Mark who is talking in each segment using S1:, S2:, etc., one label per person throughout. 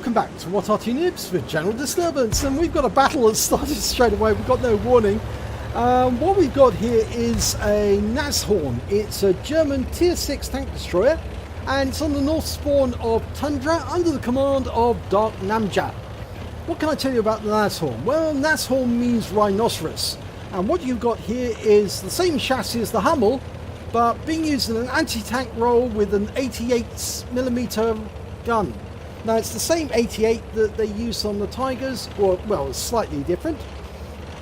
S1: welcome back to What Arty Noobs with General Disturbance, and we've got a battle that started straight away. We've got no warning. What we've got here is a Nashorn. It's a German tier 6 tank destroyer, and it's on the north spawn of Tundra under the command of Darknamja. What can I tell you about the Nashorn? Well, Nashorn means rhinoceros, and what you've got here is the same chassis as the Hummel, but being used in an anti-tank role with an 88mm gun. Now, it's the same 88 that they use on the Tigers, or, well, it's slightly different.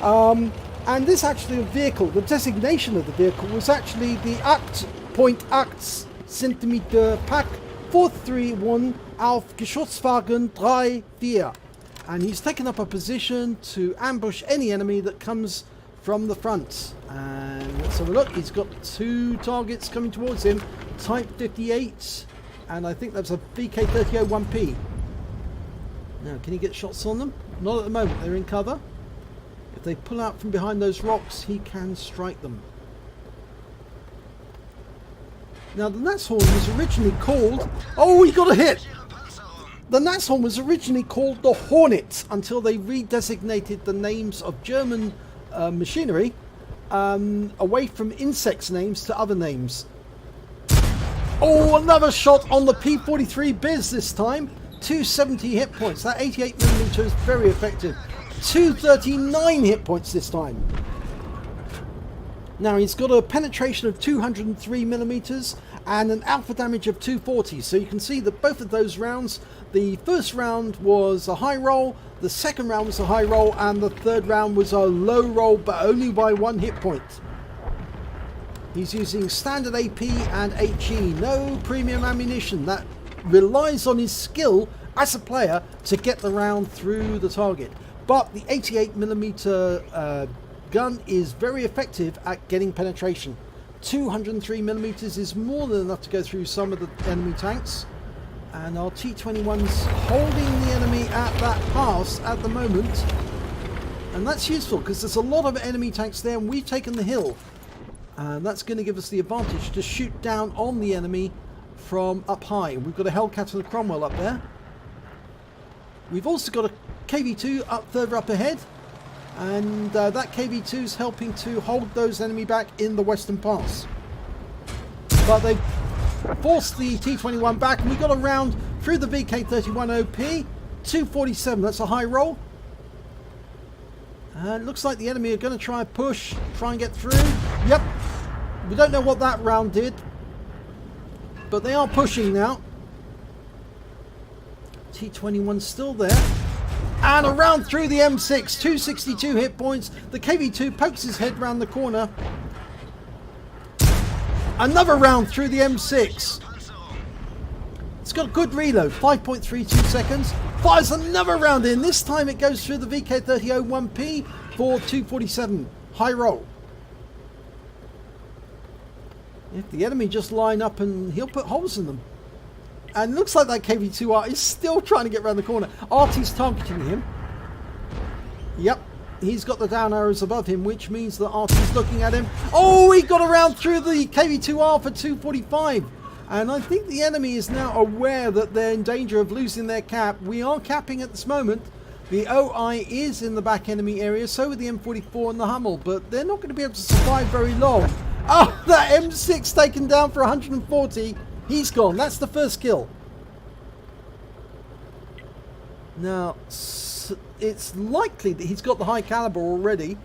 S1: And this actually a vehicle, the designation of the vehicle was actually the 8.8 cm Pack 431 auf Geschosswagen 3-4. And he's taken up a position to ambush any enemy that comes from the front. And let's have a look. He's got two targets coming towards him. Type 58. And I think that's a VK30-1P. Now, can he get shots on them? Not at the moment. They're in cover. If they pull out from behind those rocks, he can strike them. Now, the Nashorn was originally called... Oh, he got a hit! The Nashorn was originally called the Hornet until they redesignated the names of German machinery away from insects names to other names. Oh, another shot on the P43 Biz this time. 270 hit points. That 88mm is very effective. 239 hit points this time. Now, he's got a penetration of 203mm and an alpha damage of 240. So you can see that both of those rounds, the first round was a high roll, the second round was a high roll, and the third round was a low roll, but only by 1 hit point. He's using standard AP and HE, no premium ammunition. That relies on his skill as a player to get the round through the target. But the 88mm gun is very effective at getting penetration. 203mm is more than enough to go through some of the enemy tanks. And our T-21's holding the enemy at that pass at the moment. And that's useful because there's a lot of enemy tanks there and we've taken the hill. And that's going to give us the advantage to shoot down on the enemy from up high. We've got a Hellcat and a Cromwell up there. We've also got a KV-2 up further up ahead. And that KV-2 is helping to hold those enemy back in the Western Pass. But they forced the T-21 back, and we got a round through the VK31OP. 247, that's a high roll. And it looks like the enemy are going to try and push, try and get through. Yep. We don't know what that round did, but they are pushing now. T-21's still there. And a round through the M6, 262 hit points. The KV-2 pokes his head round the corner. Another round through the M6. It's got a good reload, 5.32 seconds. Fires another round in. This time it goes through the VK30-1P for 247. High roll. If the enemy just line up and he'll put holes in them. And looks like that KV-2R is still trying to get around the corner. Arty's targeting him. Yep. He's got the down arrows above him, which means that Arty's looking at him. Oh, he got around through the KV-2R for 245. And I think the enemy is now aware that they're in danger of losing their cap. We are capping at this moment. The OI is in the back enemy area, so with the M44 and the Hummel, but they're not going to be able to survive very long. Oh, that M6 taken down for 140. He's gone. That's the first kill. Now, it's likely that he's got the high caliber already.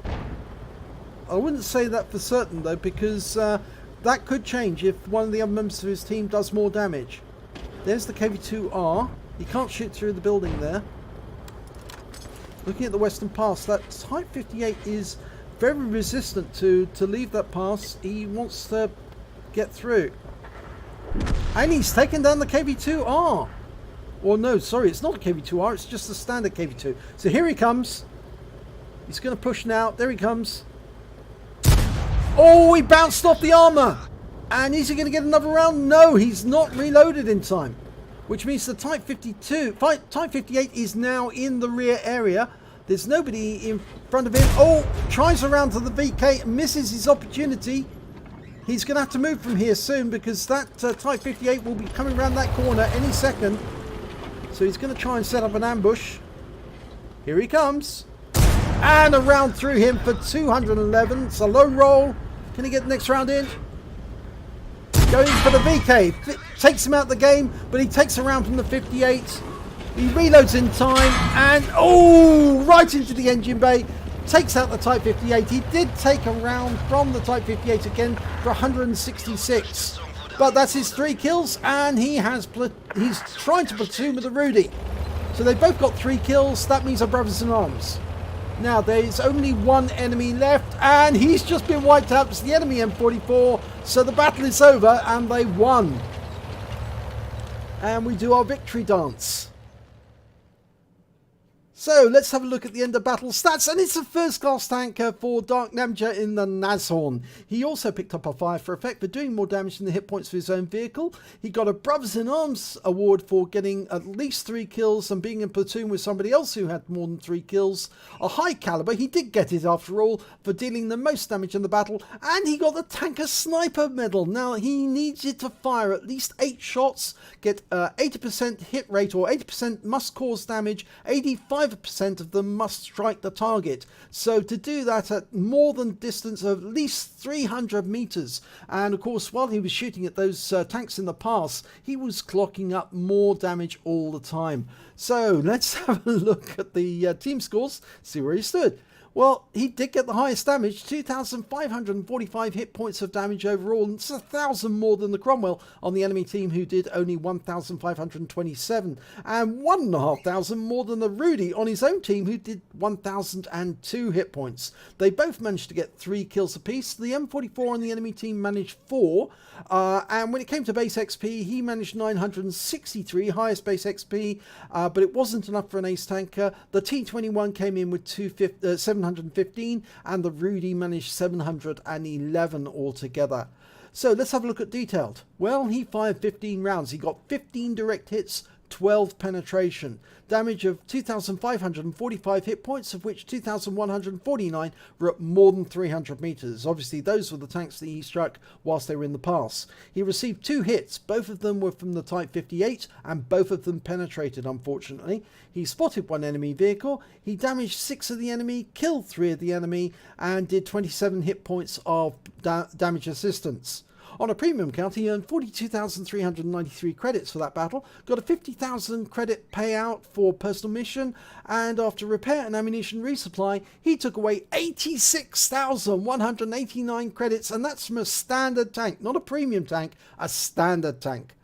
S1: I wouldn't say that for certain, though, because that could change if one of the other members of his team does more damage. There's the KV-2R. He can't shoot through the building there. Looking at the Western Pass, that Type 58 is very resistant to leave that pass. He wants to get through. And he's taken down the KV-2R. Or no, sorry, it's not a KV-2R, it's just a standard KV-2. So here he comes. He's going to push now. There he comes. Oh, he bounced off the armor. And is he going to get another round? No, he's not reloaded in time. Which means the Type 58 is now in the rear area. There's nobody in front of him. Oh, tries around to the VK, misses his opportunity. He's going to have to move from here soon because that Type 58 will be coming around that corner any second. So he's going to try and set up an ambush. Here he comes. And a round through him for 211. It's a low roll. Can he get the next round in? Going for the VK. Takes him out of the game, but he takes a round from the 58. He reloads in time and, oh, right into the engine bay. Takes out the Type 58. He did take a round from the Type 58 again for 166. But that's his 3 kills, and he's trying to platoon with the Rudy. So they both got 3 kills. That means they're brothers in arms. Now there's only one enemy left, and he's just been wiped out. It's the enemy M44. So the battle is over, and they won. And we do our victory dance. So let's have a look at the end of battle stats, and it's a first class tanker for Darknamja in the Nashorn. He also picked up a fire for effect for doing more damage than the hit points for his own vehicle. He got a Brothers in Arms award for getting at least 3 kills and being in platoon with somebody else who had more than 3 kills. A high caliber, he did get it after all, for dealing the most damage in the battle, and he got the Tanker-Sniper medal. Now he needed to fire at least 8 shots, get 80% hit rate, or 80% must cause damage, 85% of them must strike the target. So to do that at more than distance of at least 300 meters, and of course while he was shooting at those tanks in the pass, he was clocking up more damage all the time. So let's have a look at the team scores, see where he stood. Well, he did get the highest damage, 2,545 hit points of damage overall, and it's 1,000 more than the Cromwell on the enemy team, who did only 1,527, and 1,500 more than the Rudy on his own team, who did 1,002 hit points. They both managed to get 3 kills apiece. The M44 on the enemy team managed 4, and when it came to base XP, he managed 963, highest base XP, but it wasn't enough for an ace tanker. The T21 came in with 715, and the Rudy managed 711 altogether. So let's have a look at detailed. Well, he fired 15 rounds. He got 15 direct hits, 12 penetration. Damage of 2,545 hit points, of which 2,149 were at more than 300 meters. Obviously, those were the tanks that he struck whilst they were in the pass. He received 2 hits. Both of them were from the Type 58, and both of them penetrated, unfortunately. He spotted 1 enemy vehicle. He damaged 6 of the enemy, killed 3 of the enemy, and did 27 hit points of damage assistance. On a premium count, he earned 42,393 credits for that battle, got a 50,000 credit payout for personal mission, and after repair and ammunition resupply, he took away 86,189 credits, and that's from a standard tank, not a premium tank, a standard tank.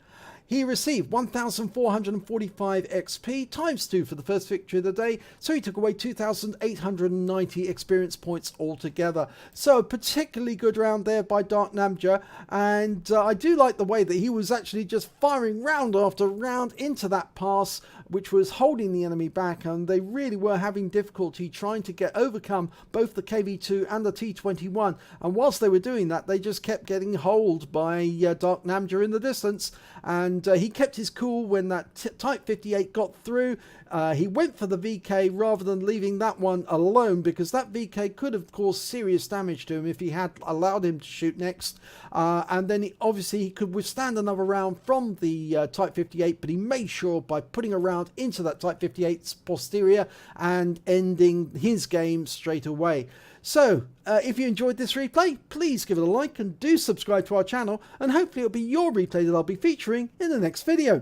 S1: He received 1,445 XP times 2 for the first victory of the day, so he took away 2,890 experience points altogether. So a particularly good round there by Darknamja, and I do like the way that he was actually just firing round after round into that pass, which was holding the enemy back, and they really were having difficulty trying to overcome both the KV2 and the T21, and whilst they were doing that, they just kept getting holed by Darknamja in the distance, and he kept his cool when that Type 58 got through. He went for the VK rather than leaving that one alone, because that VK could have caused serious damage to him if he had allowed him to shoot next. And then obviously he could withstand another round from the Type 58, but he made sure by putting a round into that Type 58's posterior and ending his game straight away. So, if you enjoyed this replay, please give it a like and do subscribe to our channel, and hopefully it'll be your replay that I'll be featuring in the next video.